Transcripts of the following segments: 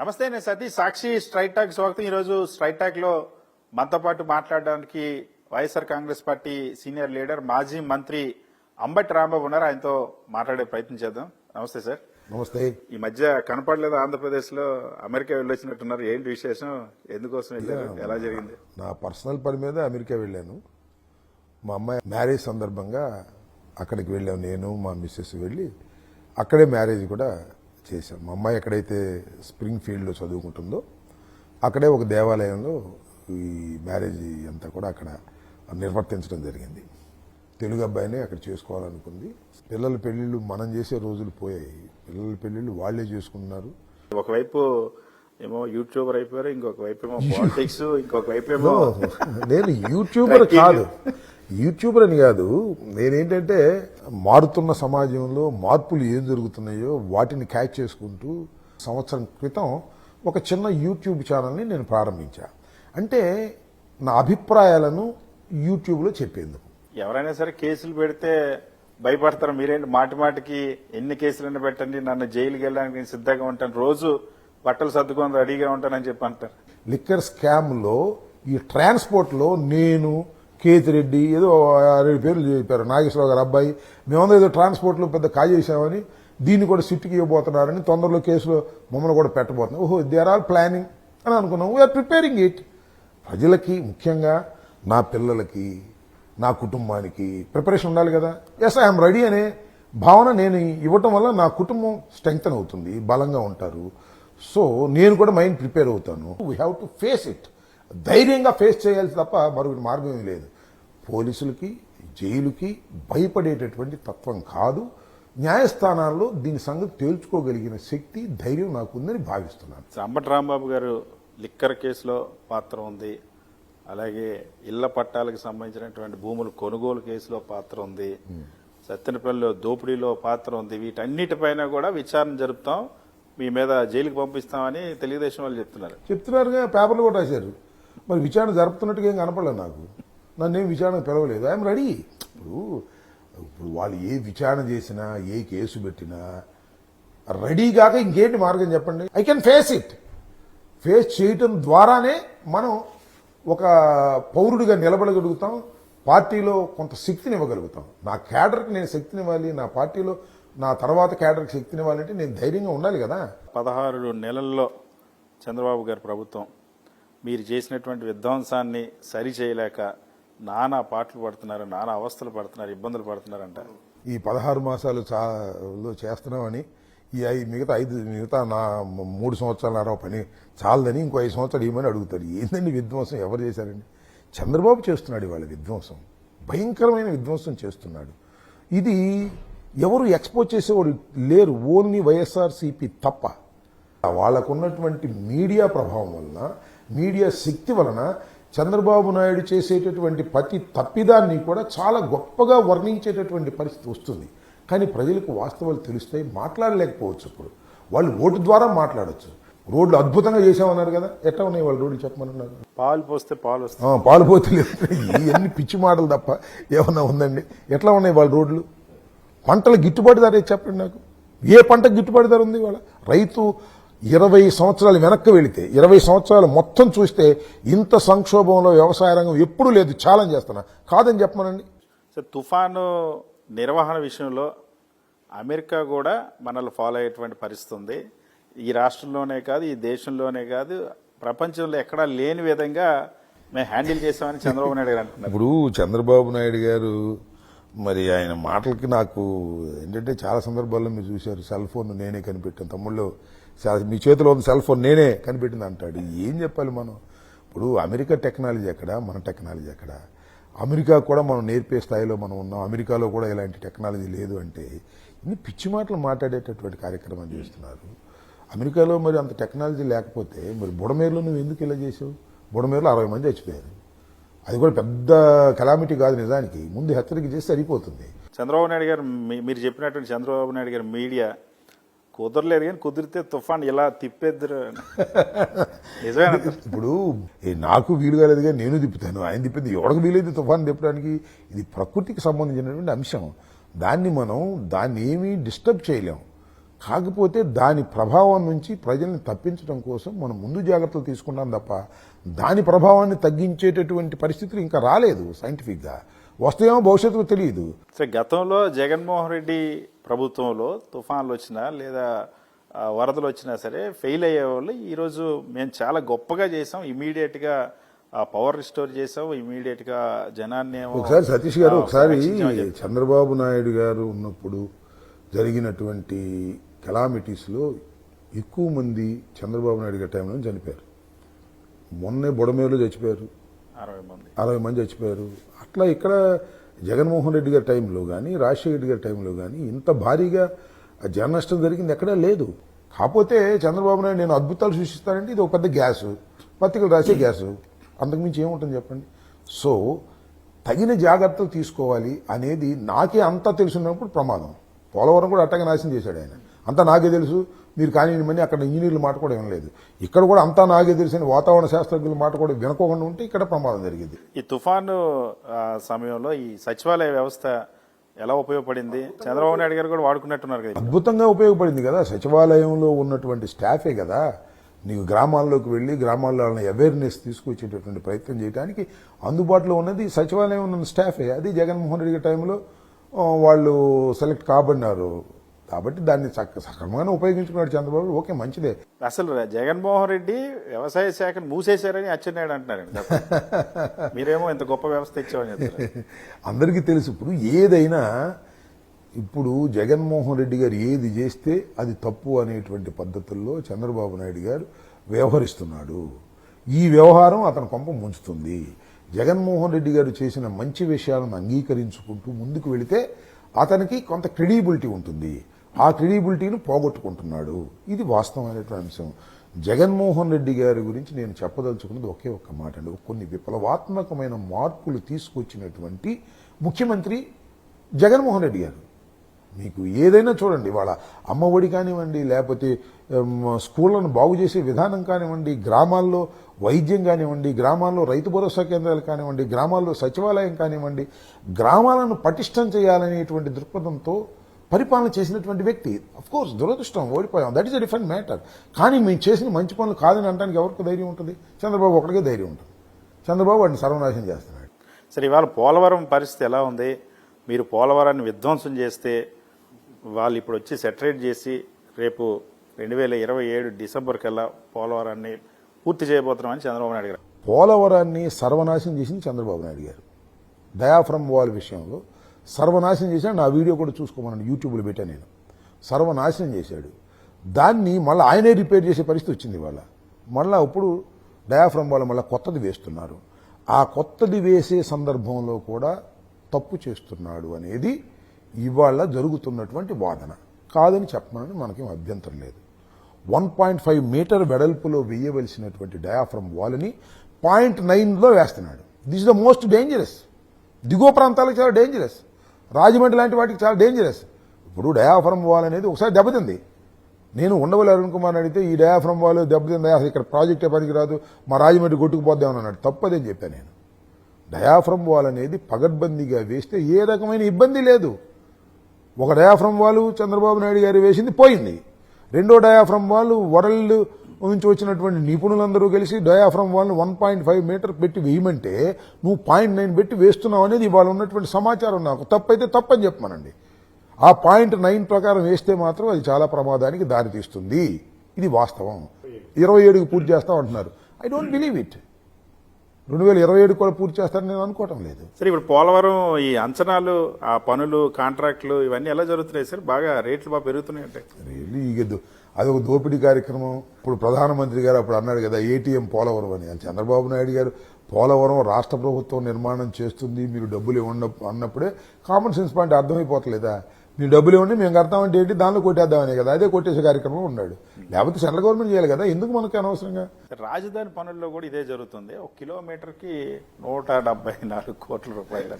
నమస్తే, నేను సతీష్. సాక్షి straight talk స్వాగతం. ఈరోజు స్ట్రైట్ టాక్ లో మనతో పాటు మాట్లాడడానికి YSR Congress party senior leader మాజీ మంత్రి అంబటి రాంబాబు ఉన్నారు. ఆయనతో మాట్లాడే ప్రయత్నం చేద్దాం. నమస్తే సార్. నమస్తే. ఈ మధ్య కనపడలేదు, ఆంధ్రప్రదేశ్ లో అమెరికా వెళ్ళొచ్చినట్టున్నారు. ఏంటి విశేషం? ఎందుకోసం వెళ్ళారు? ఎలా జరిగింది? నా పర్సనల్ పని మీద అమెరికా వెళ్ళాను. మా అమ్మాయి మ్యారేజ్ సందర్భంగా అక్కడికి వెళ్ళాము. నేను మా మిస్సెస్ వెళ్ళి అక్కడే మ్యారేజ్ కూడా చేశాం. మా అమ్మాయి ఎక్కడైతే స్ప్రింగ్ ఫీల్డ్లో చదువుకుంటుందో అక్కడే ఒక దేవాలయంలో ఈ మ్యారేజ్ అంతా కూడా అక్కడ నిర్వర్తించడం జరిగింది. తెలుగు అబ్బాయినే అక్కడ చేసుకోవాలనుకుంది. పిల్లల పెళ్లిళ్ళు మనం చేసే రోజులు పోయాయి. పిల్లల పెళ్లిళ్ళు వాళ్లే చేసుకుంటున్నారు. ఒకవైపు ఏమో యూట్యూబర్ అయిపోయారు, ఇంకొక వైపు ఏమో పాలిటిక్స్, ఇంకొక వైపు ఏమో నేను యూట్యూబర్ కాదు, యూట్యూబర్ అని కాదు. నేనేంటంటే మారుతున్న సమాజంలో మార్పులు ఏం జరుగుతున్నాయో వాటిని క్యాచ్ చేసుకుంటూ సంవత్సరం క్రితం ఒక చిన్న యూట్యూబ్ ఛానల్ని నేను ప్రారంభించా. అంటే నా అభిప్రాయాలను యూట్యూబ్లో చెప్పేందుకు. ఎవరైనా సరే కేసులు పెడితే భయపడతారు. మీరేంటి మాటి మాటికి ఎన్ని కేసులైనా పెట్టండి, నన్ను జైలుకి వెళ్ళడానికి నేను సిద్ధంగా ఉంటాను, రోజు బట్టలు సర్దుకొని రెడీగా ఉంటానని చెప్పి అంటారు. లిక్కర్ స్కామ్లో ఈ ట్రాన్స్పోర్ట్లో నేను, కేతిరెడ్డి, ఏదో 6 పేర్లు చెప్పారు, నాగేశ్వరరావు గారు అబ్బాయి, మేమందరూ ఏదో ట్రాన్స్పోర్ట్లో పెద్ద కాజేసామని దీన్ని కూడా సిట్టుకి ఇవ్వబోతున్నారని, తొందరలో కేసులో మమ్మల్ని కూడా పెట్టబోతున్నారు. ఓహో, దే ఆర్ ఆల్ ప్లానింగ్ అని అనుకున్నాం. We are preparing it. ప్రజలకి, ముఖ్యంగా నా పిల్లలకి, నా కుటుంబానికి ప్రిపరేషన్ ఉండాలి కదా. ఎస్, ఐఎమ్ రెడీ అనే భావన నేను ఇవ్వటం వల్ల నా కుటుంబం స్ట్రెంగ్తన్ అవుతుంది, బలంగా ఉంటారు. సో నేను కూడా మైండ్ ప్రిపేర్ అవుతాను. We have to face it. ధైర్యంగా ఫేస్ చేయాలి తప్ప మరొకటి మార్గం ఏమీ లేదు. పోలీసులకి, జైలుకి భయపడేటటువంటి తత్వం కాదు. న్యాయస్థానాల్లో దీని సంగతి తేల్చుకోగలిగిన శక్తి, ధైర్యం నాకు ఉందని భావిస్తున్నాను. అంబటి రాంబాబు గారు లిక్కర్ కేసులో పాత్ర ఉంది, అలాగే ఇళ్ల పట్టాలకు సంబంధించినటువంటి భూముల కొనుగోలు కేసులో పాత్ర ఉంది, సత్తెనపల్లిలో దోపిడీలో పాత్ర ఉంది. వీటన్నిటిపైన కూడా విచారణ జరుపుతాం, మీ మీద జైలుకి పంపిస్తామని తెలుగుదేశం వాళ్ళు చెప్తున్నారుగా. పేపర్లు కూడా రాశారు. మరి విచారణ జరుపుతున్నట్టుగా ఏం కనపడలేదు నాకు. నన్నేం విచారణ పిలవలేదు. I'm ready. ఇప్పుడు వాళ్ళు ఏ విచారణ చేసినా, ఏ కేసు పెట్టినా రెడీగాక ఇంకేంటి మార్గం చెప్పండి? I can face it. Face చేయటం ద్వారానే మనం ఒక పౌరుడిగా నిలబడగలుగుతాం, పార్టీలో కొంత శక్తిని ఇవ్వగలుగుతాం. నా క్యాడర్కి నేను శక్తినివ్వాలి, నా పార్టీలో నా తర్వాత క్యాడర్కి శక్తినివ్వాలంటే నేను ధైర్యంగా ఉండాలి కదా. 16 నెలల్లో చంద్రబాబు గారి ప్రభుత్వం మీరు చేసినటువంటి విధ్వంసాన్ని సరి చేయలేక నానా పాటలు పడుతున్నారు, నానా అవస్థలు పడుతున్నారు, ఇబ్బందులు పడుతున్నారంట. ఈ 16 మాసాలు చేస్తున్నామని మిగతా నా 3 సంవత్సరాల పని చాలదని ఇంకో 5 సంవత్సరాలు ఏమని అడుగుతారు. ఏందండి విధ్వంసం ఎవరు చేశారండి? చంద్రబాబు చేస్తున్నాడు ఇవాళ విధ్వంసం, భయంకరమైన విధ్వంసం చేస్తున్నాడు. ఇది ఎవరు ఎక్స్పోజ్ చేసేవాడు లేరు, ఓన్లీ వైఎస్ఆర్సీపీ తప్ప. వాళ్ళకున్నటువంటి మీడియా ప్రభావం వలన, మీడియా శక్తి వలన చంద్రబాబు నాయుడు చేసేటటువంటి ప్రతి తప్పిదాన్ని కూడా చాలా గొప్పగా వర్ణించేటటువంటి పరిస్థితి వస్తుంది. కానీ ప్రజలకు వాస్తవాలు తెలుస్తాయి, మాట్లాడలేకపోవచ్చు. ఇప్పుడు వాళ్ళు ఓటు ద్వారా మాట్లాడచ్చు. రోడ్లు అద్భుతంగా చేసామన్నారు కదా, ఎట్లా ఉన్నాయి వాళ్ళ రోడ్లు చెప్పమన్నారు? పాలు పోస్తే పాలు వస్తాయి, పాలు పోతే లేదు. ఇవన్నీ పిచ్చి మాటలు తప్ప ఏమన్నా ఉందండి? ఎట్లా ఉన్నాయి వాళ్ళ రోడ్లు? పంటల గిట్టుబాటు ధర చెప్పండి నాకు. ఏ పంటకు గిట్టుబాటు ధర ఉంది వాళ్ళ? రైతు 20 సంవత్సరాలు వెనక్కి వెళితే, 20 సంవత్సరాలు మొత్తం చూస్తే ఇంత సంక్షోభంలో వ్యవసాయ రంగం ఎప్పుడూ లేదు. ఛాలెంజ్ చేస్తున్నా, కాదని చెప్పమనండి. సార్, తుఫాను నిర్వహణ విషయంలో అమెరికా కూడా మనల్ని ఫాలో అయ్యేటువంటి పరిస్థితి ఉంది. ఈ రాష్ట్రంలోనే కాదు, ఈ దేశంలోనే కాదు, ప్రపంచంలో ఎక్కడా లేని విధంగా మేము హ్యాండిల్ చేస్తామని చంద్రబాబు నాయుడు గారు అంటున్నారు. ఇప్పుడు చంద్రబాబు నాయుడు గారు మరి ఆయన మాటలకి నాకు ఏంటంటే, చాలా సందర్భాల్లో మీరు చూశారు, సెల్ ఫోన్ నేనే కనిపెట్టాను, తమ్ముళ్ళు మీ చేతిలో ఉన్న సెల్ ఫోన్ నేనే కనిపెట్టింది అంటాడు. ఏం చెప్పాలి మనం? ఇప్పుడు అమెరికా టెక్నాలజీ ఎక్కడ, మన టెక్నాలజీ ఎక్కడ? అమెరికా కూడా మనం నేర్పే స్థాయిలో మనం ఉన్నాం, అమెరికాలో కూడా ఇలాంటి టెక్నాలజీ లేదు అంటే ఇన్ని పిచ్చి మాటలు మాట్లాడేటటువంటి కార్యక్రమం చేస్తున్నారు. అమెరికాలో మరి అంత టెక్నాలజీ లేకపోతే మరి బుడమేరులో నువ్వు ఎందుకు ఇలా చేసావు? బుడమేరులో 60 మంది చచ్చిపోయారు. అది కూడా పెద్ద కెలామిటీ కాదు నిజానికి. ముందు హెచ్చరిక చేస్తే సరిపోతుంది. చంద్రబాబు నాయుడు గారు, మీరు చెప్పినటువంటి చంద్రబాబు నాయుడు గారు మీడియా కుదరలేదు, కానీ కుదిరితే తుఫాన్ ఇలా తిప్పేద్దరు నిజమేనా? ఇప్పుడు నాకు వీలు కాలేదు, కానీ నేను తిప్పుతాను, ఆయన తిప్పేది ఎవరికి వీలైతే తుఫాన్ తిప్పడానికి. ఇది ప్రకృతికి సంబంధించినటువంటి అంశం. దాన్ని ఏమీ డిస్టర్బ్ చేయలేం. కాకపోతే దాని ప్రభావం నుంచి ప్రజల్ని తప్పించడం కోసం మనం ముందు జాగ్రత్తలు తీసుకున్నాం తప్ప దాని ప్రభావాన్ని తగ్గించేటటువంటి పరిస్థితులు ఇంకా రాలేదు. సైంటిఫిక్గా వస్తాయేమో భవిష్యత్తులో తెలియదు. సో గతంలో జగన్మోహన్ రెడ్డి ప్రభుత్వంలో తుఫాన్లు వచ్చినా లేదా వరదలు వచ్చినా సరే ఫెయిల్ అయ్యేవాళ్ళు ఈరోజు మేము చాలా గొప్పగా చేసాం, ఇమీడియట్గా పవర్ రిస్టోర్ చేసాం, ఇమీడియట్గా జనాన్ని ఒకసారి సతీష్ గారు ఒకసారి చంద్రబాబు నాయుడు గారు ఉన్నప్పుడు జరిగినటువంటి కెలామిటీస్లో ఎక్కువ మంది చంద్రబాబు నాయుడు గారి టైంలో చనిపోయారు. మొన్నే బుడమేరులో చచ్చిపోయారు, 60 మంది చచ్చిపోయారు. అట్లా ఇక్కడ జగన్మోహన్ రెడ్డి గారి టైంలో కానీ రాజశేఖర రెడ్డి గారి టైంలో కానీ ఇంత భారీగా జన నష్టం జరిగింది ఎక్కడా లేదు. కాకపోతే చంద్రబాబు నాయుడు నేను అద్భుతాలు సృష్టిస్తానంటే ఇది ఒక పెద్ద గ్యాసు, పత్రికలు రాసే గ్యాసు, అంతకుమించి ఏముంటుంది చెప్పండి. సో తగిన జాగ్రత్తలు తీసుకోవాలి అనేది నాకే అంతా తెలుసున్నప్పుడు ప్రమాదం. పోలవరం కూడా అట్టగా నాశనం చేశాడు ఆయన, అంతా నాకే తెలుసు మీరు కానీ మని అక్కడ ఇంజనీర్ల మాట కూడా వినలేదు. ఇక్కడ కూడా అంతా నాకే తెలిసిన వాతావరణ శాస్త్రజ్ఞుల మాట కూడా వినకోకుండా ఉంటే ఇక్కడ ప్రమాదం జరిగింది. ఈ తుఫాను సమయంలో ఈ సచివాలయ వ్యవస్థ ఎలా ఉపయోగపడింది? చంద్రబాబు నాయుడు గారు కూడా వాడుకున్నట్టున్నారు కదా. అద్భుతంగా ఉపయోగపడింది కదా. సచివాలయంలో ఉన్నటువంటి స్టాఫే కదా నీకు గ్రామాల్లోకి వెళ్ళి గ్రామాల్లో అవేర్నెస్ తీసుకొచ్చేటటువంటి ప్రయత్నం చేయడానికి అందుబాటులో ఉన్నది సచివాలయం ఉన్న స్టాఫే. అది జగన్మోహన్ రెడ్డి టైంలో వాళ్ళు సెలెక్ట్ కాబడినారు కాబట్టి దాన్ని సక్రమంగా ఉపయోగించుకున్నాడు చంద్రబాబు. ఓకే, మంచిదే. అసలు జగన్మోహన్ రెడ్డి వ్యవసాయ శాఖను మూసేశారని అచ్చెన్నాయుడు అంటున్నారండి. మీరేమో ఇంత గొప్ప వ్యవస్థ ఇచ్చామని చెప్తారు. అందరికీ తెలుసు. ఇప్పుడు ఏదైనా ఇప్పుడు జగన్మోహన్ రెడ్డి గారు ఏది చేస్తే అది తప్పు అనేటువంటి పద్ధతుల్లో చంద్రబాబు నాయుడు గారు వ్యవహరిస్తున్నాడు. ఈ వ్యవహారం అతని కొంప ముంచుతుంది. జగన్మోహన్ రెడ్డి గారు చేసిన మంచి విషయాలను అంగీకరించుకుంటూ ముందుకు వెళితే అతనికి కొంత క్రెడిబిలిటీ ఉంటుంది. ఆ క్రెడిబిలిటీని పోగొట్టుకుంటున్నాడు. ఇది వాస్తవమైనటువంటి అంశం. జగన్మోహన్ రెడ్డి గారి గురించి నేను చెప్పదలుచుకున్నది ఒకే ఒక్క మాట అండి. కొన్ని విప్లవాత్మకమైన మార్పులు తీసుకొచ్చినటువంటి ముఖ్యమంత్రి జగన్మోహన్ రెడ్డి గారు. మీకు ఏదైనా చూడండి, వాళ్ళ అమ్మఒడి కానివ్వండి, లేకపోతే స్కూళ్లను బాగు చేసే విధానం కానివ్వండి, గ్రామాల్లో వైద్యం కానివ్వండి, గ్రామాల్లో రైతు భరోసా కేంద్రాలు కానివ్వండి, గ్రామాల్లో సచివాలయం కానివ్వండి, గ్రామాలను పటిష్టం చేయాలనేటువంటి దృక్పథంతో పరిపాలన చేసినటువంటి వ్యక్తి. అఫ్కోర్స్ దురదృష్టం, ఓడిపోయాం, that is a different matter. కానీ మేము చేసిన మంచి పనులు కాదని అనడానికి ఎవరికి ధైర్యం ఉంటుంది? చంద్రబాబు ఒకటికే ధైర్యం ఉంటుంది. చంద్రబాబు వాడిని సర్వనాశనం చేస్తున్నాడు. సరే, ఇవాళ పోలవరం పరిస్థితి ఎలా ఉంది? మీరు పోలవరాన్ని విధ్వంసం చేస్తే వాళ్ళు ఇప్పుడు వచ్చి సెటరేట్ చేసి రేపు 2027 డిసెంబర్ కల్లా పోలవరాన్ని పూర్తి చేయబోతున్నామని చంద్రబాబు నాయుడు గారు. పోలవరాన్ని సర్వనాశనం చేసింది చంద్రబాబు నాయుడు గారు. డయాఫ్రమ్ వాల్ విషయంలో సర్వనాశనం చేశాడు. నా వీడియో కూడా చూసుకోమని యూట్యూబ్లో పెట్టా నేను. సర్వనాశనం చేశాడు. దాన్ని మళ్ళీ ఆయనే రిపేర్ చేసే పరిస్థితి వచ్చింది. మళ్ళీ ఇప్పుడు డయాఫ్రమ్ వాల్ మళ్ళీ కొత్తది వేస్తున్నారు. ఆ కొత్తది వేసే సందర్భంలో కూడా తప్పు చేస్తున్నాడు అనేది ఇవాళ జరుగుతున్నటువంటి వాదన. కాదని చెప్పమని మనకేం అభ్యంతరం లేదు. 1.5 మీటర్ వెడల్పులో వేయవలసినటువంటి డయాఫ్రమ్ వాల్ని 0.9లో వేస్తున్నాడు. This is the most dangerous. దిగువ ప్రాంతాలకు చాలా డేంజరస్. రాజమండ్రి లాంటి వాటికి చాలా డేంజరస్. ఇప్పుడు డయాఫ్రమ్ వాల్ అనేది ఒకసారి దెబ్బతింది. నేను ఉండవల్లి అరుణ్ కుమార్ అడిగితే ఈ డయాఫ్రమ్ వాల్ దెబ్బతిందా, అసలు ఇక్కడ ప్రాజెక్టే పనికి రాదు, మా రాజమండ్రి కొట్టుకుపోద్దామని అన్నాడు. తప్పదని చెప్పాను నేను. డయాఫ్రమ్ వాల్ అనేది పగడ్బందీగా వేస్తే ఏ రకమైన ఇబ్బంది లేదు. ఒక డయాఫ్రమ్ వాల్ చంద్రబాబు నాయుడు గారు వేసింది పోయింది. రెండో డయాఫ్రమ్ వాల్ వరల్డ్ నుంచి వచ్చినటువంటి నిపుణులందరూ కలిసి డయాఫ్రమ్ వాల్ని 1.5 మీటర్ పెట్టి వేయమంటే నువ్వు 0.9 పెట్టి వేస్తున్నావు అనేది ఇవాళ ఉన్నటువంటి సమాచారం. నాకు తప్పైతే తప్పని చెప్పమనండి. ఆ 0.9 ప్రకారం వేస్తే మాత్రం అది చాలా ప్రమాదానికి దారితీస్తుంది. ఇది వాస్తవం. 27కి పూర్తి చేస్తాం అంటున్నారు. I don't believe it. 2027 కూడా పూర్తి చేస్తారని నేను అనుకోవటం లేదు. సరే, ఇప్పుడు పోలవరం ఈ అంచనాలు, ఆ పనులు, కాంట్రాక్టులు ఇవన్నీ ఎలా జరుగుతున్నాయి సార్? బాగా రేట్లు బాగా పెరుగుతున్నాయి అంటే అదొక దోపిడీ కార్యక్రమం. ఇప్పుడు ప్రధానమంత్రి గారు అప్పుడు అన్నాడు కదా ఏటీఎం పోలవరం అని. చంద్రబాబు నాయుడు గారు పోలవరం రాష్ట్ర ప్రభుత్వం నిర్మాణం చేస్తుంది, మీరు డబ్బులు ఇవ్వండి అన్నప్పుడే కామన్ సెన్స్ పాయింట్ అర్థమైపోతలేదా? మీరు డబ్బులు ఇవ్వండి, మేము కడతామంటే ఏంటి, దానిలో కొట్టేద్దామనే కదా. అదే కొట్టేసే కార్యక్రమం ఉన్నాడు. లేకపోతే సెంట్రల్ గవర్నమెంట్ చేయాలి కదా, ఎందుకు మనకి అనవసరంగా? రాజధాని పనుల్లో కూడా ఇదే జరుగుతుంది. 1 కిలోమీటర్కి 174 కోట్ల రూపాయలు.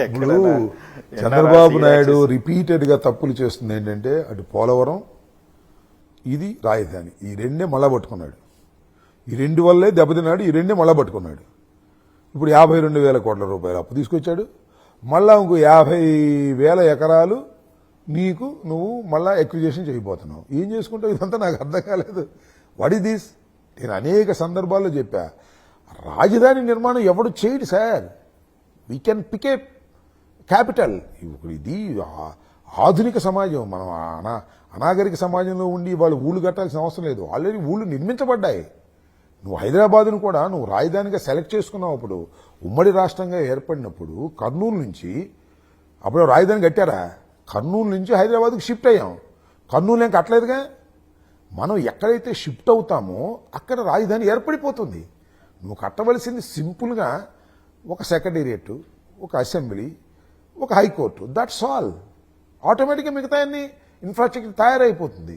ఇప్పుడు చంద్రబాబు నాయుడు రిపీటెడ్ గా తప్పులు చేస్తుంది ఏంటంటే అటు పోలవరం, ఇది రాజధాని, ఈ రెండే మళ్ళా పట్టుకున్నాడు. ఈ రెండు వల్లే దెబ్బతిన్నాడు. ఈ రెండే మళ్ళా పట్టుకున్నాడు. ఇప్పుడు 52,000 కోట్ల రూపాయలు అప్పు తీసుకొచ్చాడు. మళ్ళా ఇంకో 50,000 ఎకరాలు నువ్వు మళ్ళా ఎక్విజేషన్ చేయబోతున్నావు. ఏం చేసుకుంటావు? ఇదంతా నాకు అర్థం కాలేదు. What is this? నేను అనేక సందర్భాల్లో చెప్పా, రాజధాని నిర్మాణం ఎవడు చేయడు sir. We can pick a capital. ఇది ఆధునిక సమాజం. మనం అనాగరిక సమాజంలో ఉండి వాళ్ళు ఊళ్ళు కట్టాల్సిన అవసరం లేదు. ఆల్రెడీ ఊళ్ళు నిర్మించబడ్డాయి. నువ్వు హైదరాబాద్ను కూడా నువ్వు రాజధానిగా సెలెక్ట్ చేసుకున్నావు. అప్పుడు ఉమ్మడి రాష్ట్రంగా ఏర్పడినప్పుడు కర్నూలు నుంచి, అప్పుడు రాజధాని కట్టారా? కర్నూలు నుంచి హైదరాబాద్కి షిఫ్ట్ అయ్యాం. కర్నూలు ఏం కట్టలేదుగా. మనం ఎక్కడైతే షిఫ్ట్ అవుతామో అక్కడ రాజధాని ఏర్పడిపోతుంది. నువ్వు కట్టవలసింది సింపుల్గా ఒక సెక్రటేరియట్, ఒక అసెంబ్లీ, ఒక హైకోర్టు. That's all. ఆటోమేటిక్గా మిగతా అన్ని ఇన్ఫ్రాస్ట్రక్చర్ తయారైపోతుంది.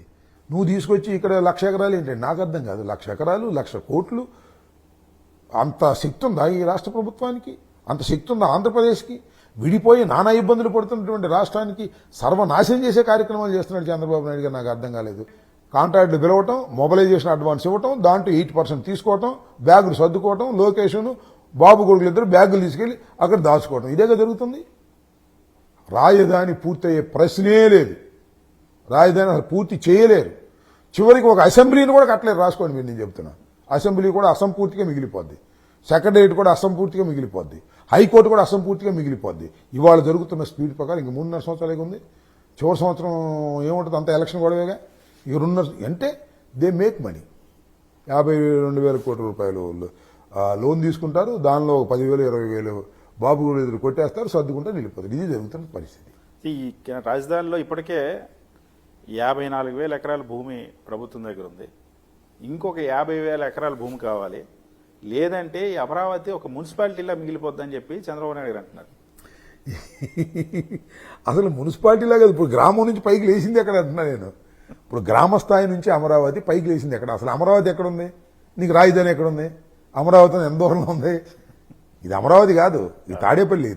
నువ్వు తీసుకొచ్చి ఇక్కడ 1,00,000 ఎకరాలు ఏంటంటే నాకు అర్థం కాదు. 1,00,000 ఎకరాలు, 1,00,000 కోట్లు, అంత శక్తి ఉందా ఈ రాష్ట్ర ప్రభుత్వానికి? అంత శక్తి ఉందా ఆంధ్రప్రదేశ్కి? విడిపోయి నానా ఇబ్బందులు పడుతున్నటువంటి రాష్ట్రానికి సర్వనాశనం చేసే కార్యక్రమాలు చేస్తున్నాడు చంద్రబాబు నాయుడు గారు. నాకు అర్థం కాలేదు. కాంట్రాక్టులు పిలవటం, మొబిలైజేషన్ అడ్వాన్స్ ఇవ్వటం, దాంట్లో 8% తీసుకోవటం, బ్యాగులు సర్దుకోవటం, లొకేషన్ బాబు కొడుకులు ఇద్దరు బ్యాగులు తీసుకెళ్లి అక్కడ దాచుకోవటం. ఇదేగా జరుగుతుంది. రాజధాని పూర్తయ్యే ప్రశ్నే లేదు. రాజధాని అసలు పూర్తి చేయలేరు. చివరికి ఒక అసెంబ్లీని కూడా కట్టలేరు. రాసుకోండి మీరు, నేను చెప్తున్నా. అసెంబ్లీ కూడా అసంపూర్తిగా మిగిలిపోద్ది. సెక్రటేరియట్ కూడా అసంపూర్తిగా మిగిలిపోద్ది. హైకోర్టు కూడా అసంపూర్తిగా మిగిలిపోద్ది. ఇవాళ జరుగుతున్న స్పీడ్ ప్రకారం ఇంక 3.5 సంవత్సరాలే ఉంది. చివరి సంవత్సరం ఏముంటుంది? అంత ఎలక్షన్ గొడవేగా. ఇక 2.5 అంటే దే మేక్ మనీ. 52,000 కోట్ల రూపాయలు లోన్ తీసుకుంటారు. దానిలో 10,000, 20,000 బాబు కూడా ఎదురు కొట్టేస్తారు, సర్దుకుంటారు, వెళ్ళిపోతారు. ఇది జరుగుతున్న పరిస్థితి. ఈ రాజధానిలో ఇప్పటికే 54,000 ఎకరాల భూమి ప్రభుత్వం దగ్గర ఉంది. ఇంకొక 50,000 ఎకరాల భూమి కావాలి. లేదంటే ఈ అమరావతి ఒక మున్సిపాలిటీలా మిగిలిపోద్దని చెప్పి చంద్రబాబు నాయుడు గారు అంటున్నారు. అసలు మున్సిపాలిటీలాగా ఇప్పుడు గ్రామం నుంచి పైకి లేచింది ఎక్కడ అంటున్నా నేను. ఇప్పుడు గ్రామ స్థాయి నుంచి అమరావతి పైకి లేచింది ఎక్కడ? అసలు అమరావతి ఎక్కడుంది? నీకు రాజధాని ఎక్కడుంది? అమరావతి ఎంత దూరంలో ఉంది? ఇది అమరావతి కాదు, ఇది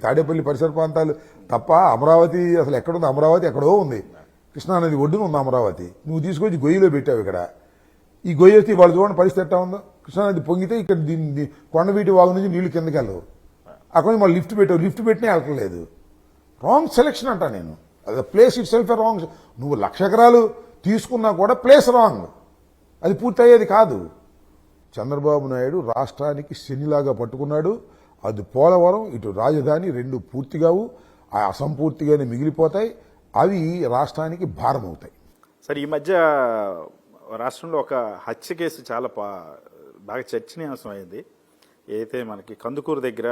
తాడేపల్లి పరిసర ప్రాంతాలు తప్ప అమరావతి అసలు ఎక్కడుంది? అమరావతి ఎక్కడో ఉంది. కృష్ణానది ఒడ్డున ఉంది అమరావతి. నువ్వు తీసుకొచ్చి గొయ్యిలో పెట్టావు ఇక్కడ. ఈ గొయ్యి వస్తే వాళ్ళు చూడండి పరిస్థితి ఎట్టా ఉందో. కృష్ణానది పొంగితే ఇక్కడ దీన్ని కొండవీటి వాగు నుంచి నీళ్లు కిందకి వెళ్ళవు. అక్కడ మళ్ళీ లిఫ్ట్ పెట్టావు, లిఫ్ట్ పెట్టినా వెళ్ళట్లేదు. రాంగ్ సెలెక్షన్ అంటా నేను. అది ప్లేస్ ఇట్ సెల్ఫ్ రాంగ్. నువ్వు 1,00,000 ఎకరాలు తీసుకున్నా కూడా ప్లేస్ రాంగ్. అది పూర్తయ్యేది కాదు. చంద్రబాబు నాయుడు రాష్ట్రానికి శనిలాగా పట్టుకున్నాడు. అది పోలవరం, ఇటు రాజధాని 2 పూర్తిగావు. ఆ అసంపూర్తిగానే మిగిలిపోతాయి. అవి రాష్ట్రానికి భారం అవుతాయి. సరే, ఈ మధ్య రాష్ట్రంలో ఒక హత్య కేసు చాలా బాగా చర్చనీయాంశం అయింది. ఏదైతే మనకి కందుకూరు దగ్గర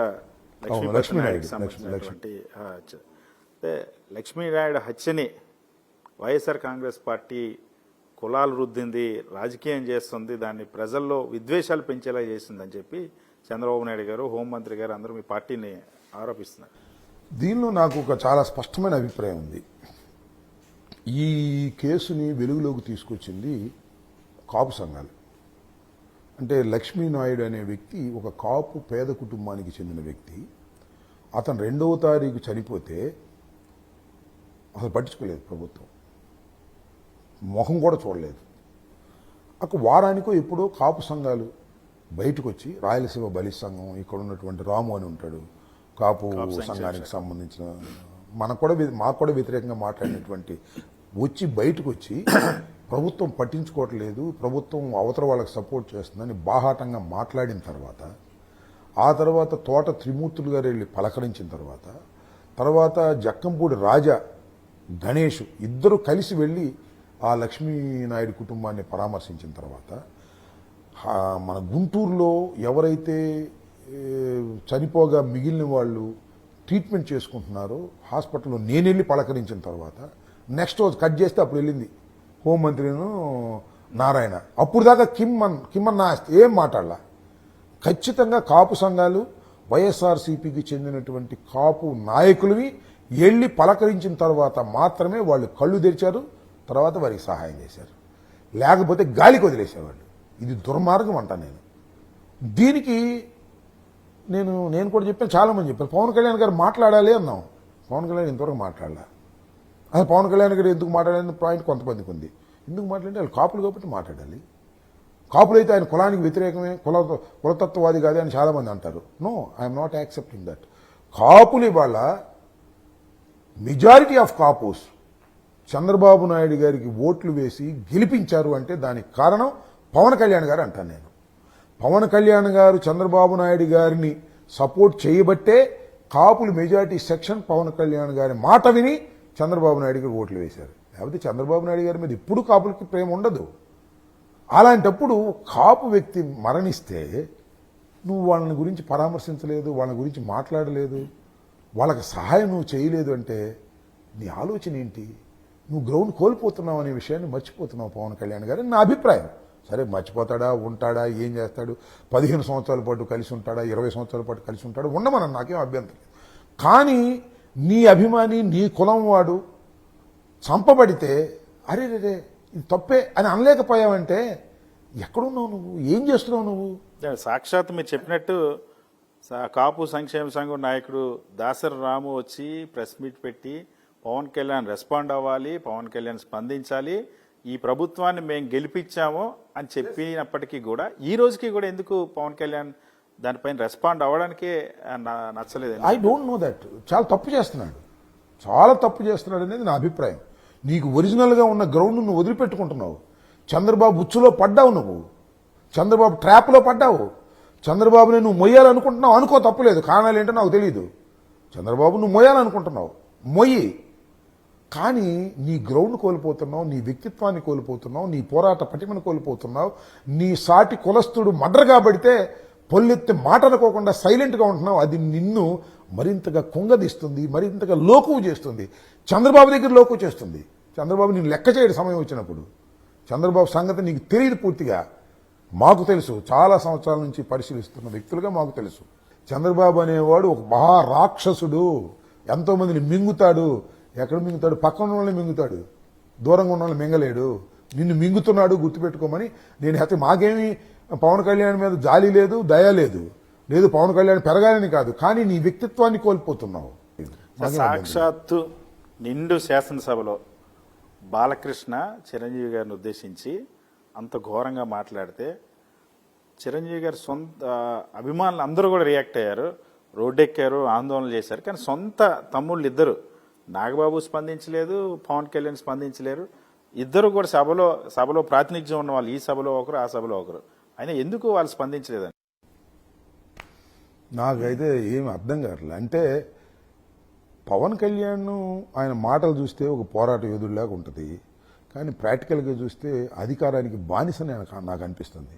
లక్ష్మీనాయుడికి సంబంధించినటువంటి హత్య. అంటే లక్ష్మీనాయుడు హత్యని వైఎస్ఆర్ కాంగ్రెస్ పార్టీ కులాలు రుద్దింది, రాజకీయం చేస్తుంది, దాన్ని ప్రజల్లో విద్వేషాలు పెంచేలా చేసిందని చెప్పి చంద్రబాబు నాయుడు గారు, హోంమంత్రి గారు అందరూ మీ పార్టీని ఆరోపిస్తున్నారు. దీనిలో నాకు ఒక చాలా స్పష్టమైన అభిప్రాయం ఉంది. ఈ కేసుని వెలుగులోకి తీసుకొచ్చింది కాపు సంఘాలు. అంటే లక్ష్మీనాయుడు అనే వ్యక్తి ఒక కాపు పేద కుటుంబానికి చెందిన వ్యక్తి. అతను 2వ తారీఖు చనిపోతే అసలు పట్టించుకోలేదు ప్రభుత్వం, ముఖం కూడా చూడలేదు. అక్కడ వారానికో ఎప్పుడో కాపు సంఘాలు బయటకు వచ్చి, రాయలసీమ బలి సంఘం, ఇక్కడ ఉన్నటువంటి రాము అని ఉంటాడు కాపు సంఘానికి సంబంధించిన, మాకు కూడా వ్యతిరేకంగా మాట్లాడినటువంటి, వచ్చి బయటకు వచ్చి ప్రభుత్వం పట్టించుకోవట్లేదు, ప్రభుత్వం అవతల వాళ్ళకి సపోర్ట్ చేస్తుందని బాహాటంగా మాట్లాడిన తర్వాత, ఆ తర్వాత తోట త్రిమూర్తులు గారు వెళ్ళి పలకరించిన తర్వాత జక్కంపూడి రాజా, గణేష్ ఇద్దరు కలిసి వెళ్ళి ఆ లక్ష్మీనాయుడు కుటుంబాన్ని పరామర్శించిన తర్వాత, మన గుంటూరులో ఎవరైతే చనిపోగా మిగిలిన వాళ్ళు ట్రీట్మెంట్ చేసుకుంటున్నారో హాస్పిటల్లో నేను వెళ్ళి పలకరించిన తర్వాత నెక్స్ట్ రోజు కట్ చేస్తే అప్పుడు వెళ్ళింది హోంమంత్రిను నారాయణ. అప్పుడు దాకా కిమ్మన్న ఏం మాట్లాడాల. ఖచ్చితంగా కాపు సంఘాలు, వైఎస్ఆర్సీపీకి చెందినటువంటి కాపు నాయకులవి వెళ్ళి పలకరించిన తర్వాత మాత్రమే వాళ్ళు కళ్ళు తెరిచారు, తర్వాత వారికి సహాయం చేశారు. లేకపోతే గాలికి వదిలేసేవాళ్ళు. ఇది దుర్మార్గం అంటా నేను. దీనికి నేను కూడా చెప్పాను, చాలామంది చెప్పారు. పవన్ కళ్యాణ్ గారు మాట్లాడాలి అన్నాం. పవన్ కళ్యాణ్ ఇంతవరకు మాట్లాడాల. అసలు పవన్ కళ్యాణ్ గారు ఎందుకు మాట్లాడాలని పాయింట్ కొంతమందికి ఉంది. ఎందుకు మాట్లాడితే వాళ్ళు కాపులు కాబట్టి మాట్లాడాలి. కాపులైతే ఆయన కులానికి వ్యతిరేకమే, కులతత్వవాది కాదు అని చాలామంది అంటారు. No, I'm not accepting that. కాపులు ఇవాళ మెజారిటీ ఆఫ్ కాపుస్ చంద్రబాబు నాయుడు గారికి ఓట్లు వేసి గెలిపించారు అంటే దానికి కారణం పవన్ కళ్యాణ్ గారు అంటాను నేను. పవన్ కళ్యాణ్ గారు చంద్రబాబు నాయుడు గారిని సపోర్ట్ చేయబట్టే కాపులు మెజారిటీ సెక్షన్ పవన్ కళ్యాణ్ గారి మాట విని చంద్రబాబు నాయుడు గారు ఓట్లు వేశారు. లేకపోతే చంద్రబాబు నాయుడు గారి మీద ఇప్పుడు కాపులకి ప్రేమ ఉండదు. అలాంటప్పుడు కాపు వ్యక్తి మరణిస్తే నువ్వు వాళ్ళని గురించి పరామర్శించలేదు, వాళ్ళ గురించి మాట్లాడలేదు, వాళ్ళకి సహాయం నువ్వు చేయలేదు అంటే నీ ఆలోచన ఏంటి? నువ్వు గ్రౌండ్ కోల్పోతున్నావు అనే విషయాన్ని మర్చిపోతున్నావు పవన్ కళ్యాణ్ గారు నా అభిప్రాయం. సరే మర్చిపోతాడా, ఉంటాడా, ఏం చేస్తాడు, 15 సంవత్సరాల పాటు కలిసి ఉంటాడా, 20 సంవత్సరాల పాటు కలిసి ఉంటాడా, ఉండమని నాకేం అభ్యంతరం లేదు. కానీ నీ అభిమాని, నీ కులం వాడు చంపబడితే అరే రే ఇది తప్పే అని అనలేకపోయావంటే ఎక్కడున్నావు నువ్వు, ఏం చేస్తున్నావు నువ్వు? సాక్షాత్ మీరు చెప్పినట్టు కాపు సంక్షేమ సంఘం నాయకుడు దాసరి రాము వచ్చి ప్రెస్ మీట్ పెట్టి పవన్ కళ్యాణ్ రెస్పాండ్ అవ్వాలి, పవన్ కళ్యాణ్ స్పందించాలి, ఈ ప్రభుత్వాన్ని మేము గెలిపించాము అని చెప్పినప్పటికీ కూడా ఈ రోజుకి కూడా ఎందుకు పవన్ కళ్యాణ్ దానిపైన రెస్పాండ్ అవ్వడానికే నచ్చలేదు? I don't know that. చాలా తప్పు చేస్తున్నాడు, చాలా తప్పు చేస్తున్నాడు అనేది నా అభిప్రాయం. నీకు ఒరిజినల్గా ఉన్న గ్రౌండ్ నువ్వు వదిలిపెట్టుకుంటున్నావు. చంద్రబాబు ఉచ్చులో పడ్డావు, నువ్వు చంద్రబాబు ట్రాప్లో పడ్డావు. చంద్రబాబుని నువ్వు మొయ్యాలనుకుంటున్నావు, అనుకో, తప్పులేదు. కారణాలు ఏంటో నాకు తెలియదు. చంద్రబాబు నువ్వు మొయ్యాలనుకుంటున్నావు, మొయ్యి. కానీ నీ గ్రౌండ్ కోల్పోతున్నావు, నీ వ్యక్తిత్వాన్ని కోల్పోతున్నావు, నీ పోరాట పటిమను కోల్పోతున్నావు. నీ సాటి కులస్తుడు మడ్ర కాబడితే పొల్లెత్తి మాట అనుకోకుండా సైలెంట్గా ఉంటున్నావు. అది నిన్ను మరింతగా కుంగదీస్తుంది, మరింతగా లోకువు చేస్తుంది. చంద్రబాబు దగ్గర లోకువు చేస్తుంది. చంద్రబాబు నేను లెక్క చేయడం సమయం వచ్చినప్పుడు చంద్రబాబు సంగతి నీకు తెలియదు పూర్తిగా. మాకు తెలుసు, చాలా సంవత్సరాల నుంచి పరిశీలిస్తున్న వ్యక్తులుగా మాకు తెలుసు. చంద్రబాబు అనేవాడు ఒక మహారాక్షసుడు, ఎంతోమందిని మింగుతాడు. ఎక్కడ మింగుతాడు? పక్కన ఉన్న వాళ్ళని మింగుతాడు, దూరంగా ఉన్న వాళ్ళని మింగలేడు. నిన్ను మింగుతున్నాడు, గుర్తుపెట్టుకోమని. నేను అయితే మాకేమీ పవన్ కళ్యాణ్ మీద జాలి లేదు, దయ లేదు, లేదు పవన్ కళ్యాణ్ పెరగాలని కాదు, కానీ నీ వ్యక్తిత్వాన్ని కోల్పోతున్నావు. సాక్షాత్తు నిండు శాసనసభలో బాలకృష్ణ చిరంజీవి గారిని ఉద్దేశించి అంత ఘోరంగా మాట్లాడితే చిరంజీవి గారి సొంత అభిమానులు అందరూ కూడా రియాక్ట్ అయ్యారు, రోడ్డెక్కారు, ఆందోళన చేశారు. కానీ సొంత తమ్ముళ్ళు ఇద్దరు, నాగబాబు స్పందించలేదు, పవన్ కళ్యాణ్ స్పందించలేరు. ఇద్దరు కూడా సభలో ప్రాతినిధ్యం ఉన్న వాళ్ళు, ఈ సభలో ఒకరు, ఆ సభలో ఒకరు. అయినా ఎందుకు వాళ్ళు స్పందించలేదని నాకైతే ఏమి అర్థం కావట్లేదు. అంటే పవన్ కళ్యాణ్ ఆయన మాటలు చూస్తే ఒక పోరాట యోధుడిలాగా ఉంటుంది, కానీ ప్రాక్టికల్గా చూస్తే అధికారానికి బానిసని నాకు అనిపిస్తుంది.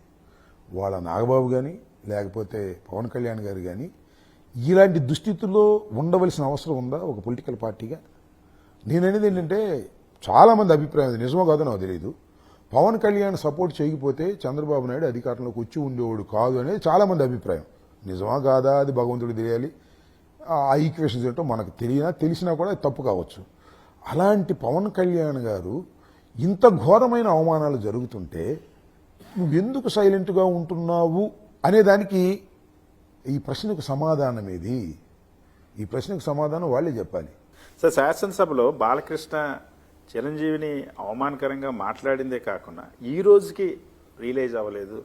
వాళ్ళ నాగబాబు కానీ లేకపోతే పవన్ కళ్యాణ్ గారు కానీ ఇలాంటి దుస్థితుల్లో ఉండవలసిన అవసరం ఉందా ఒక పొలిటికల్ పార్టీగా? నేననేది ఏంటంటే చాలామంది అభిప్రాయం, నిజమో కాదో నాకు తెలియదు, పవన్ కళ్యాణ్ సపోర్ట్ చేయకపోతే చంద్రబాబు నాయుడు అధికారంలోకి వచ్చి ఉండేవాడు కాదు అనేది చాలామంది అభిప్రాయం. నిజమా కాదా అది భగవంతుడు తెలియాలి. ఆ ఈక్వేషన్స్ ఏంటో మనకు తెలిసినా కూడా తప్పు కావచ్చు. అలాంటి పవన్ కళ్యాణ్ గారు ఇంత ఘోరమైన అవమానాలు జరుగుతుంటే నువ్వెందుకు సైలెంట్గా ఉంటున్నావు అనేదానికి ఈ ప్రశ్నకు సమాధానం ఏది? ఈ ప్రశ్నకు సమాధానం వాళ్ళే చెప్పాలి. సార్, శాసనసభలో బాలకృష్ణ చిరంజీవిని అవమానకరంగా మాట్లాడిందే కాకుండా ఈ రోజుకి రియలైజ్ అవ్వలేదు,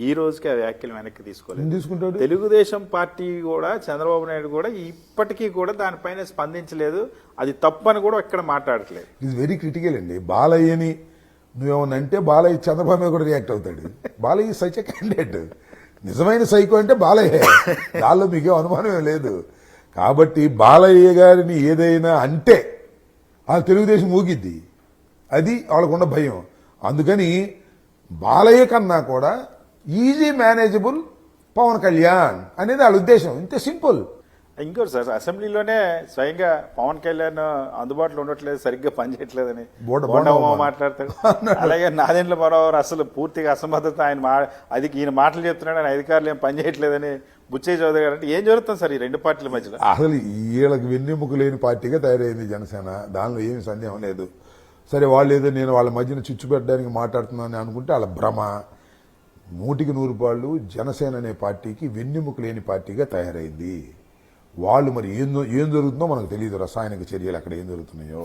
ఈ రోజుకి ఆ వ్యాఖ్యలు వెనక్కి తీసుకోలేదు. తెలుగుదేశం పార్టీ కూడా, చంద్రబాబు నాయుడు కూడా ఇప్పటికీ కూడా దానిపైన స్పందించలేదు. అది తప్పని కూడా ఇక్కడ మాట్లాడట్లేదు. ఇది వెరీ క్రిటికల్ అండి. బాలయ్యని నువ్వేమన్నా అంటే బాలయ్య చంద్రబాబు మీద కూడా రియాక్ట్ అవుతాడు. బాలయ్య సైచ్ క్యాండిడేట్, నిజమైన సైకో అంటే బాలయ్య, దానిలో మీకే అనుమానమే లేదు. కాబట్టి బాలయ్య గారిని ఏదైనా అంటే ఆ తెలుగుదేశం ఊగిద్ది, అది వాళ్ళకున్న భయం. అందుకని బాలయ్య కన్నా కూడా ఈజీ మేనేజబుల్ పవన్ కళ్యాణ్ అనేది వాళ్ళ ఉద్దేశం. ఇంతే సింపుల్. ఇంకోటి సార్, అసెంబ్లీలోనే స్వయంగా పవన్ కళ్యాణ్ అందుబాటులో ఉండట్లేదు, సరిగ్గా పనిచేయట్లేదని మాట్లాడతాడు. అలాగే నాదెండ్ల మనోహర్ అసలు పూర్తిగా అసమర్థత, అది ఈయన మాటలు చెప్తున్నాడు, ఆయన అధికారులు ఏం పనిచేయట్లేదని బుచ్చయ్య చౌదరి గారు అంటే ఏం జరుగుతుంది సార్ ఈ రెండు పార్టీల మధ్యలో? అసలు వీళ్ళకి వెన్నెముక లేని పార్టీగా తయారైంది జనసేన, దానిలో ఏమి సందేహం లేదు. సరే వాళ్ళు ఏదో నేను వాళ్ళ మధ్యన చిచ్చు పెట్టడానికి మాట్లాడుతున్నాను అనుకుంటే వాళ్ళ భ్రమ. 100% జనసేన అనే పార్టీకి వెన్నెముక లేని పార్టీగా తయారైంది. వాళ్ళు మరి ఏం జరుగుతుందో మనకు తెలియదు, రసాయనిక చర్యలు అక్కడ ఏం జరుగుతున్నాయో.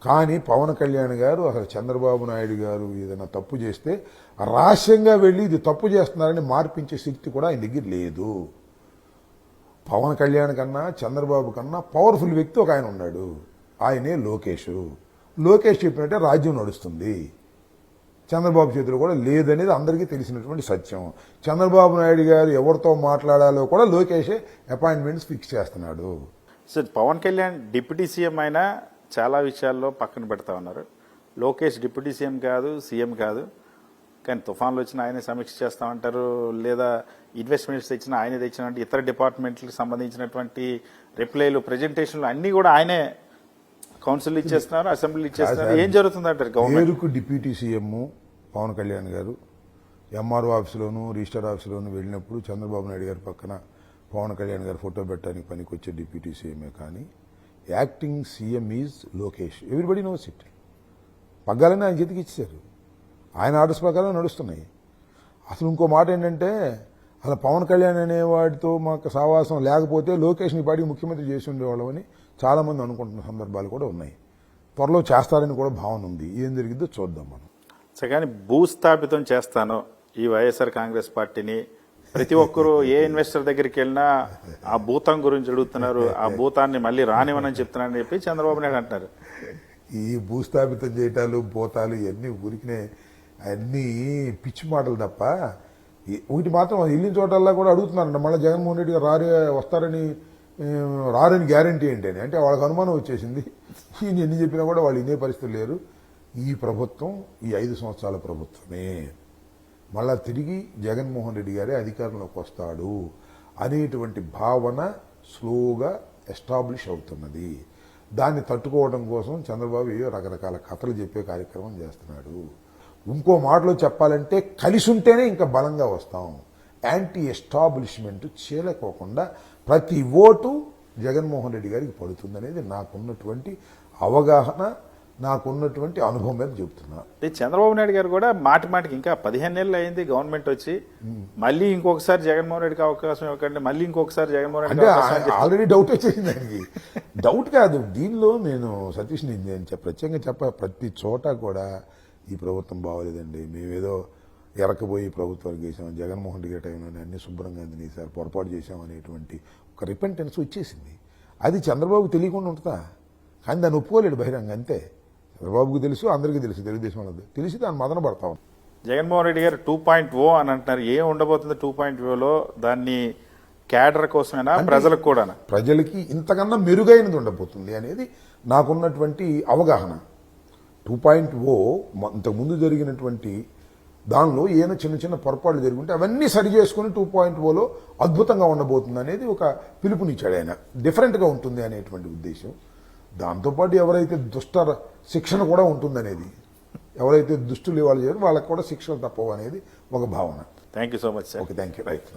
కానీ పవన్ కళ్యాణ్ గారు అసలు చంద్రబాబు నాయుడు గారు ఏదైనా తప్పు చేస్తే రహస్యంగా వెళ్ళి ఇది తప్పు చేస్తున్నారని మార్పించే శక్తి కూడా ఆయన దగ్గర లేదు. పవన్ కళ్యాణ్ కన్నా చంద్రబాబు కన్నా పవర్ఫుల్ వ్యక్తి ఒక ఆయన ఉన్నాడు, ఆయనే లోకేష్. లోకేష్ చెప్పినట్టే రాజ్యం నడుస్తుంది. చంద్రబాబు చేతిలో కూడా లేదనేది అందరికీ తెలిసినటువంటి సత్యం. చంద్రబాబు నాయుడు గారు ఎవరితో మాట్లాడాలో కూడా లోకేషే అపాయింట్మెంట్స్ ఫిక్స్ చేస్తున్నాడు. Sir Pawan Kalyan deputy CM అయినా చాలా విషయాల్లో పక్కన పెడతా ఉన్నారు. లోకేష్ డిప్యూటీ సీఎం కాదు, సీఎం కాదు, కానీ తుఫాన్లు వచ్చినా ఆయనే సమీక్ష చేస్తామంటారు, లేదా ఇన్వెస్ట్మెంట్స్ తెచ్చినా ఆయనే తెచ్చినట్టు ఇతర డిపార్ట్మెంట్లకు సంబంధించినటువంటి రిప్లైలు, ప్రజెంటేషన్లు అన్నీ కూడా ఆయనే కౌన్సిల్ ఇచ్చేస్తున్నారు, అసెంబ్లీ ఇచ్చేస్తున్నారు. ఏం జరుగుతుందంటారు గవర్నమెంట్? పేరుకు డిప్యూటీ సీఎం పవన్ కళ్యాణ్ గారు ఎంఆర్ఓ ఆఫీసులోను రిజిస్టర్ ఆఫీసులోను వెళ్ళినప్పుడు చంద్రబాబు నాయుడు గారి పక్కన పవన్ కళ్యాణ్ గారు ఫోటో పెట్టడానికి పనికొచ్చే డిప్యూటీ సీఎంఏ, కానీ acting CM is Lokesh. Everybody knows it. పగ్గాలని ఆయన చేతికి ఇచ్చారు, ఆయన ఆర్డర్స్ ప్రకారం నడుస్తున్నాయి. అసలు ఇంకో మాట ఏంటంటే, అసలు పవన్ కళ్యాణ్ అనేవాడితో మాకు సావాసం లేకపోతే లోకేష్ని పాటికి ముఖ్యమంత్రి చేసి ఉండేవాళ్ళమని చాలామంది అనుకుంటున్న సందర్భాలు కూడా ఉన్నాయి. త్వరలో చేస్తారని కూడా భావన ఉంది. ఏం జరిగిందో చూద్దాం మనం. సరే, కానీ భూస్థాపితం చేస్తాను ఈ వైఎస్ఆర్ కాంగ్రెస్ పార్టీని, ప్రతి ఒక్కరూ ఏ ఇన్వెస్టర్ దగ్గరికి వెళ్ళినా ఆ భూతం గురించి అడుగుతున్నారు, ఆ భూతాన్ని మళ్ళీ రానివ్వనని చెప్తున్నారని చెప్పి చంద్రబాబు నాయుడు అంటున్నారు. ఈ భూస్థాపితం చేయటాలు భూతాలు ఇవన్నీ ఊరికినే అన్నీ పిచ్చి మాటలు తప్ప, ఒకటి మాత్రం వెళ్ళిన చోటల్లా కూడా అడుగుతున్నారంట, మళ్ళీ జగన్మోహన్ రెడ్డి గారు రారని గ్యారంటీ ఏంటని. అంటే వాళ్ళకి అనుమానం వచ్చేసింది. ఈయన ఎన్ని చెప్పినా కూడా వాళ్ళు ఇనే పరిస్థితులు లేరు. ఈ ప్రభుత్వం ఈ 5 సంవత్సరాల ప్రభుత్వమే, మళ్ళా తిరిగి జగన్మోహన్ రెడ్డి గారే అధికారంలోకి వస్తాడు అనేటువంటి భావన స్లోగా ఎస్టాబ్లిష్ అవుతున్నది. దాన్ని తట్టుకోవడం కోసం చంద్రబాబు ఏవో రకరకాల కథలు చెప్పే కార్యక్రమం చేస్తున్నాడు. ఇంకో మాటలో చెప్పాలంటే కలిసి ఉంటేనే ఇంకా బలంగా వస్తాం. యాంటీ ఎస్టాబ్లిష్మెంట్ చేయలేకోకుండా ప్రతి ఓటు జగన్మోహన్ రెడ్డి గారికి పడుతుందనేది నాకున్నటువంటి అవగాహన, నాకున్నటువంటి అనుభవం మీద చెబుతున్నా. చంద్రబాబు నాయుడు గారు కూడా మాటి మాటికి ఇంకా 15 ఏళ్ళు అయింది గవర్నమెంట్ వచ్చి, మళ్ళీ ఇంకొకసారి జగన్మోహన్ రెడ్డికి అవకాశం ఇవ్వకండి, మళ్ళీ ఇంకొకసారి జగన్మోహన్ రెడ్డి అంటే ఆల్రెడీ డౌట్ వచ్చేసింది ఆయనకి. డౌట్ కాదు, దీనిలో నేను సతీష్ నేను ప్రత్యేకంగా ప్రతి చోట కూడా ఈ ప్రభుత్వం బాగోలేదండి, మేమేదో ఎరకపోయి ప్రభుత్వానికి చేసాం, జగన్మోహన్ రెడ్డి టైంలో అన్ని శుభ్రంగా తినేసారు, పొరపాటు చేసాం అనేటువంటి ఒక రిపెంటెన్స్ వచ్చేసింది. అది చంద్రబాబుకు తెలియకుండా ఉంటుందా? కానీ దాన్ని ఒప్పుకోలేడు బహిరంగ. అంతే, చంద్రబాబుకు తెలుసు, అందరికీ తెలుసు, తెలుగుదేశం వాళ్ళది తెలిసి దాన్ని మదన పడతాం. జగన్మోహన్ రెడ్డి గారు 2.0 అని అంటున్నారు. ఏం ఉండబోతుంది 2.0లో? దాన్ని క్యాడర్ కోసమేనా, ప్రజలకు కూడా? ప్రజలకి ఇంతకన్నా మెరుగైనది ఉండబోతుంది అనేది నాకున్నటువంటి అవగాహన. 2.0 ఇంతకుముందు జరిగినటువంటి దానిలో ఏమైనా చిన్న చిన్న పొరపాట్లు జరుగుంటే అవన్నీ సరి చేసుకుని 2.0లో అద్భుతంగా ఉండబోతుంది అనేది ఒక పిలుపునిచ్చాడు ఆయన. డిఫరెంట్గా ఉంటుంది అనేటువంటి ఉద్దేశం. దాంతోపాటు ఎవరైతే దుష్ట శిక్షణ కూడా ఉంటుందనేది, ఎవరైతే దుష్టులు ఇవాళ చేయరు వాళ్ళకి కూడా శిక్షలు తప్పవు అనేది ఒక భావన. Thank you so much sir. Okay, thank you. Right.